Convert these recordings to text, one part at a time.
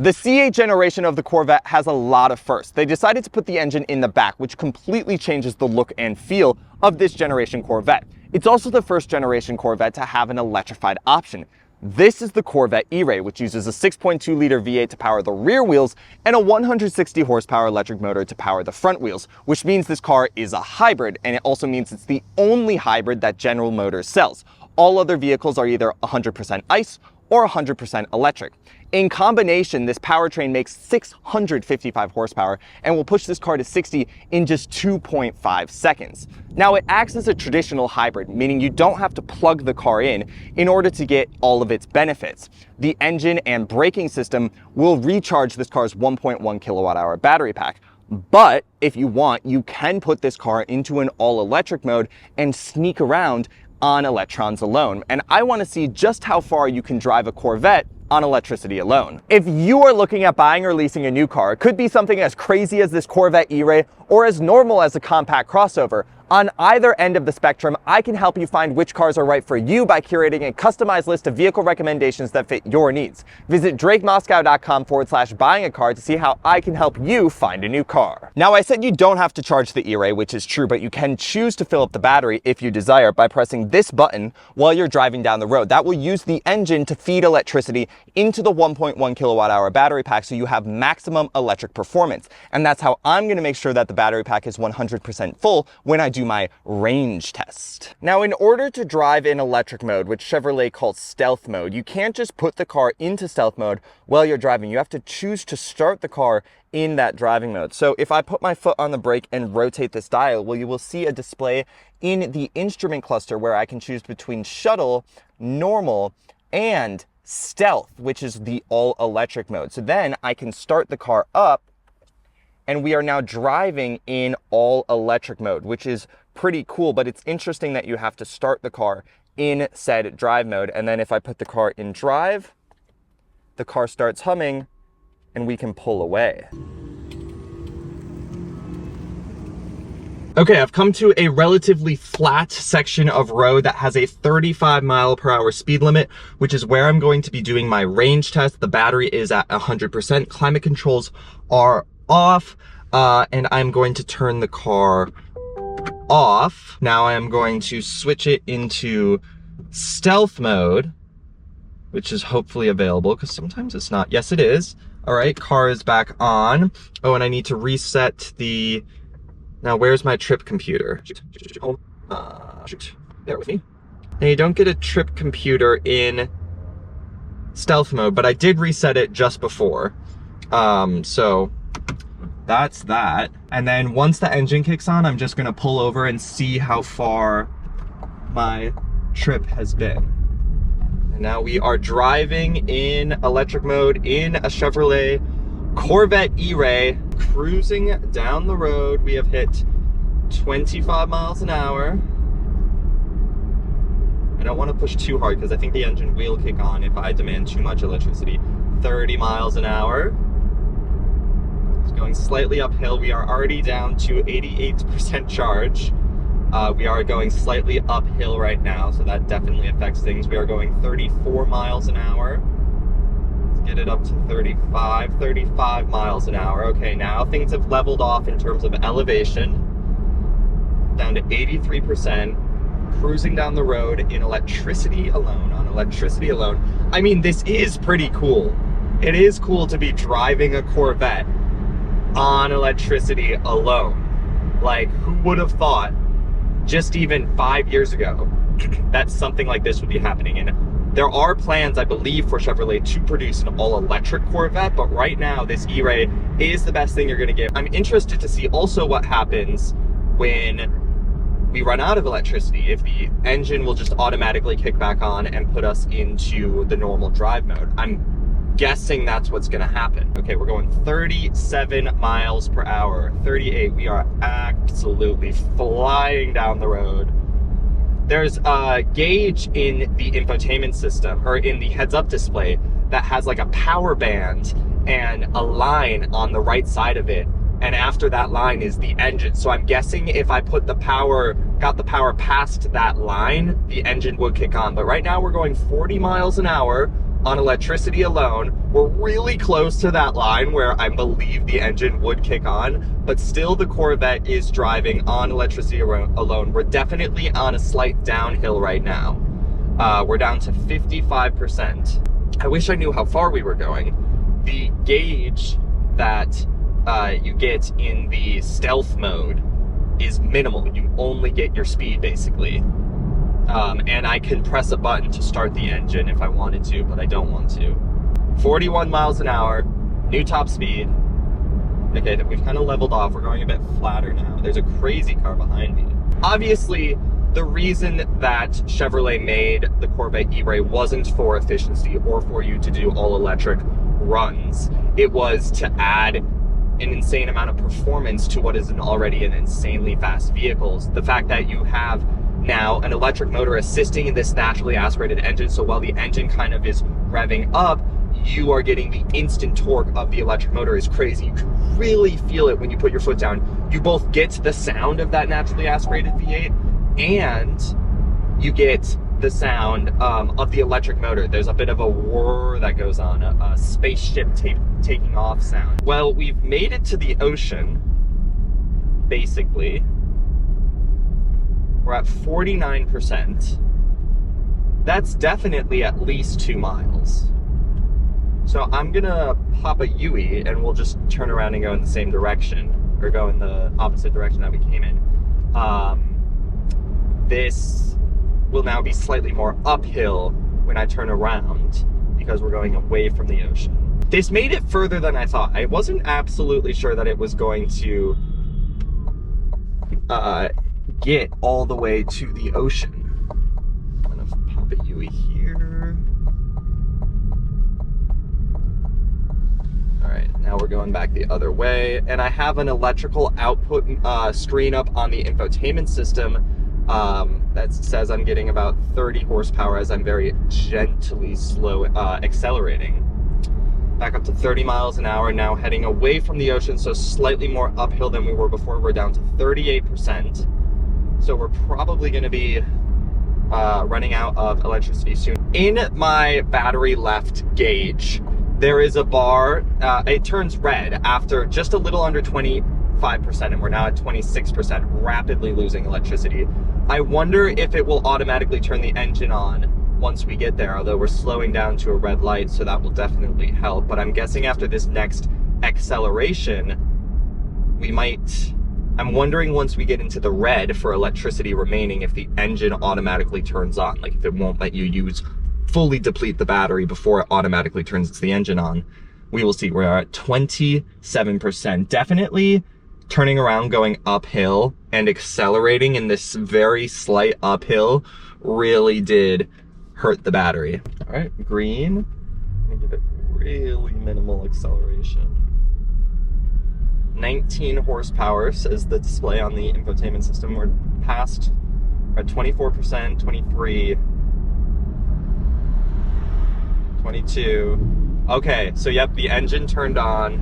The C8 generation of the Corvette has a lot of firsts. They decided to put the engine in the back, which completely changes the look and feel of this generation Corvette. It's also the first generation Corvette to have an electrified option. This is the Corvette E-Ray, which uses a 6.2 liter V8 to power the rear wheels and a 160 horsepower electric motor to power the front wheels, which means this car is a hybrid, and it also means it's the only hybrid that General Motors sells. All other vehicles are either 100% ICE or 100% electric. In combination, this powertrain makes 655 horsepower and will push this car to 60 in just 2.5 seconds. Now, it acts as a traditional hybrid, meaning you don't have to plug the car in order to get all of its benefits. The engine and braking system will recharge this car's 1.1 kilowatt hour battery pack. But if you want, you can put this car into an all-electric mode and sneak around on electrons alone. And I want to see just how far you can drive a Corvette on electricity alone. If you are looking at buying or leasing a new car, it could be something as crazy as this Corvette E-Ray or as normal as a compact crossover. On either end of the spectrum, I can help you find which cars are right for you by curating a customized list of vehicle recommendations that fit your needs. Visit drakemoscow.com/buying a car to see how I can help you find a new car. Now, I said you don't have to charge the E-Ray, which is true, but you can choose to fill up the battery if you desire by pressing this button while you're driving down the road. That will use the engine to feed electricity into the 1.1 kilowatt hour battery pack so you have maximum electric performance. And that's how I'm going to make sure that the battery pack is 100% full when I do my range test. Now, in order to drive in electric mode, which Chevrolet calls stealth mode, you can't just put the car into stealth mode while you're driving. You have to choose to start the car in that driving mode. So if I put my foot on the brake and rotate this dial, well, you will see a display in the instrument cluster where I can choose between shuttle, normal, and stealth, which is the all-electric mode. So then I can start the car up, and we are now driving in all-electric mode, which is pretty cool, but it's interesting that you have to start the car in said drive mode. And then if I put the car in drive, the car starts humming, and we can pull away. Okay, I've come to a relatively flat section of road that has a 35 mile per hour speed limit, which is where I'm going to be doing my range test. The battery is at 100%. Climate controls are off, and I'm going to turn the car off. Now I am going to switch it into stealth mode, which is hopefully available because sometimes it's not. Yes, it is. All right, car is back on. Oh, and I need to reset the... Now, where's my trip computer? Bear with me. Now, you don't get a trip computer in stealth mode, but I did reset it just before. So that's that. And then once the engine kicks on, I'm just gonna pull over and see how far my trip has been. And now we are driving in electric mode in a Chevrolet Corvette E-Ray, cruising down the road. We have hit 25 miles an hour. I don't want to push too hard because I think the engine will kick on if I demand too much electricity. 30 miles an hour. It's going slightly uphill. We are already down to 88% charge. We are going slightly uphill right now, so that definitely affects things. We are going 34 miles an hour. Let's get it up to 35 miles an hour. Okay, now things have leveled off in terms of elevation. Down to 83%. Cruising down the road in electricity alone, on electricity alone. I mean, this is pretty cool. It is cool to be driving a Corvette on electricity alone. Like, who would have thought just even 5 years ago that something like this would be happening? And there are plans, I believe, for Chevrolet to produce an all-electric Corvette, but right now this E-Ray is the best thing you're gonna get. I'm interested to see also what happens when we run out of electricity, if the engine will just automatically kick back on and put us into the normal drive mode. I'm guessing that's what's gonna happen. Okay, we're going 37 miles per hour, 38. We are absolutely flying down the road. There's a gauge in the infotainment system, or in the heads-up display, that has like a power band and a line on the right side of it. And after that line is the engine. So I'm guessing if I got the power past that line, the engine would kick on. But right now we're going 40 miles an hour on electricity alone. We're really close to that line where I believe the engine would kick on, but still the Corvette is driving on electricity alone. We're definitely on a slight downhill right now. We're down to 55%. I wish I knew how far we were going. The gauge that you get in the stealth mode is minimal. You only get your speed basically. And I can press a button to start the engine if I wanted to, but I don't want to. 41 miles an hour, new top speed. Okay, we've kind of leveled off. We're going a bit flatter now. There's a crazy car behind me. Obviously, the reason that Chevrolet made the Corvette E-Ray wasn't for efficiency or for you to do all electric runs. It was to add an insane amount of performance to what is already an insanely fast vehicle. The fact that you have now an electric motor assisting in this naturally aspirated engine, so while the engine kind of is revving up, you are getting the instant torque of the electric motor is crazy. You can really feel it when you put your foot down. You both get the sound of that naturally aspirated V8 and you get the sound of the electric motor. There's a bit of a whir that goes on, a spaceship taking off sound. Well, we've made it to the ocean, basically. We're at 49%. That's definitely at least 2 miles. So I'm gonna pop a UE and we'll just turn around and go in the same direction, or go in the opposite direction that we came in. This will now be slightly more uphill when I turn around because we're going away from the ocean. This made it further than I thought. I wasn't absolutely sure that it was going to get all the way to the ocean. I'm gonna pop a UE here. All right, now we're going back the other way, and I have an electrical output screen up on the infotainment system that says I'm getting about 30 horsepower as I'm very gently slow accelerating. Back up to 30 miles an hour, now heading away from the ocean, so slightly more uphill than we were before. We're down to 38%. So we're probably gonna be running out of electricity soon. In my battery left gauge, there is a bar, it turns red after just a little under 25%, and we're now at 26%, rapidly losing electricity. I wonder if it will automatically turn the engine on once we get there, although we're slowing down to a red light, so that will definitely help. But I'm guessing after this next acceleration, we might, I'm wondering once we get into the red for electricity remaining, if the engine automatically turns on, like if it won't let you fully deplete the battery before it automatically turns the engine on. We will see. We're at 27%. Definitely turning around, going uphill and accelerating in this very slight uphill really did hurt the battery. All right, green. I'm gonna give it really minimal acceleration. 19 horsepower says the display on the infotainment system. We're past, we're at 24%, 23, 22. Okay, so yep, the engine turned on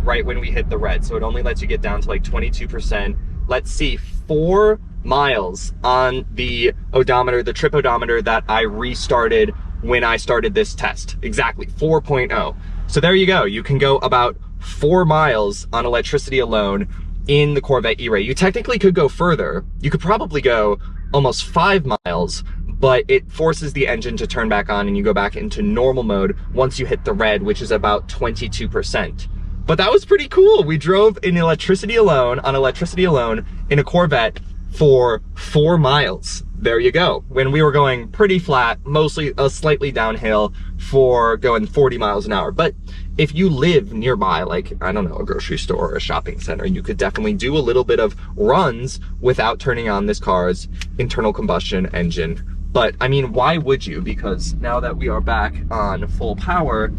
right when we hit the red, so it only lets you get down to like 22%. Let's see, 4 miles on the odometer, the trip odometer that I restarted when I started this test. Exactly, 4.0. So there you go. You can go about 4 miles on electricity alone in the Corvette E-Ray. You technically could go further. You could probably go almost 5 miles, but it forces the engine to turn back on and you go back into normal mode once you hit the red, which is about 22%. But that was pretty cool. We drove in electricity alone, on electricity alone, in a Corvette for 4 miles. There you go. When we were going pretty flat, mostly a slightly downhill for going 40 miles an hour. But if you live nearby, like, I don't know, a grocery store or a shopping center, you could definitely do a little bit of runs without turning on this car's internal combustion engine. But I mean, why would you? Because now that we are back on full power,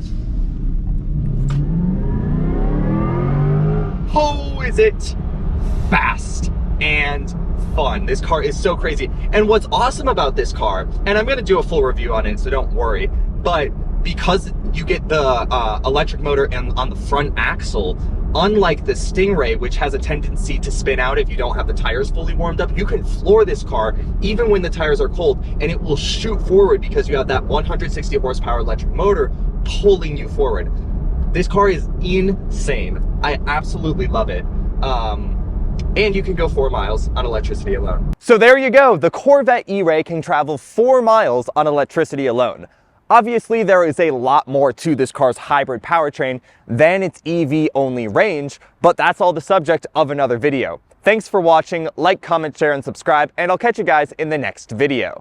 oh, is it fast and fun. This car is so crazy. And what's awesome about this car, and I'm gonna do a full review on it, so don't worry, but because You get the electric motor on the front axle. Unlike the Stingray, which has a tendency to spin out if you don't have the tires fully warmed up, you can floor this car even when the tires are cold, and it will shoot forward because you have that 160 horsepower electric motor pulling you forward. This car is insane. I absolutely love it. And you can go 4 miles on electricity alone. So there you go. The Corvette E-Ray can travel 4 miles on electricity alone. Obviously, there is a lot more to this car's hybrid powertrain than its EV-only range, but that's all the subject of another video. Thanks for watching. Like, comment, share, and subscribe, and I'll catch you guys in the next video.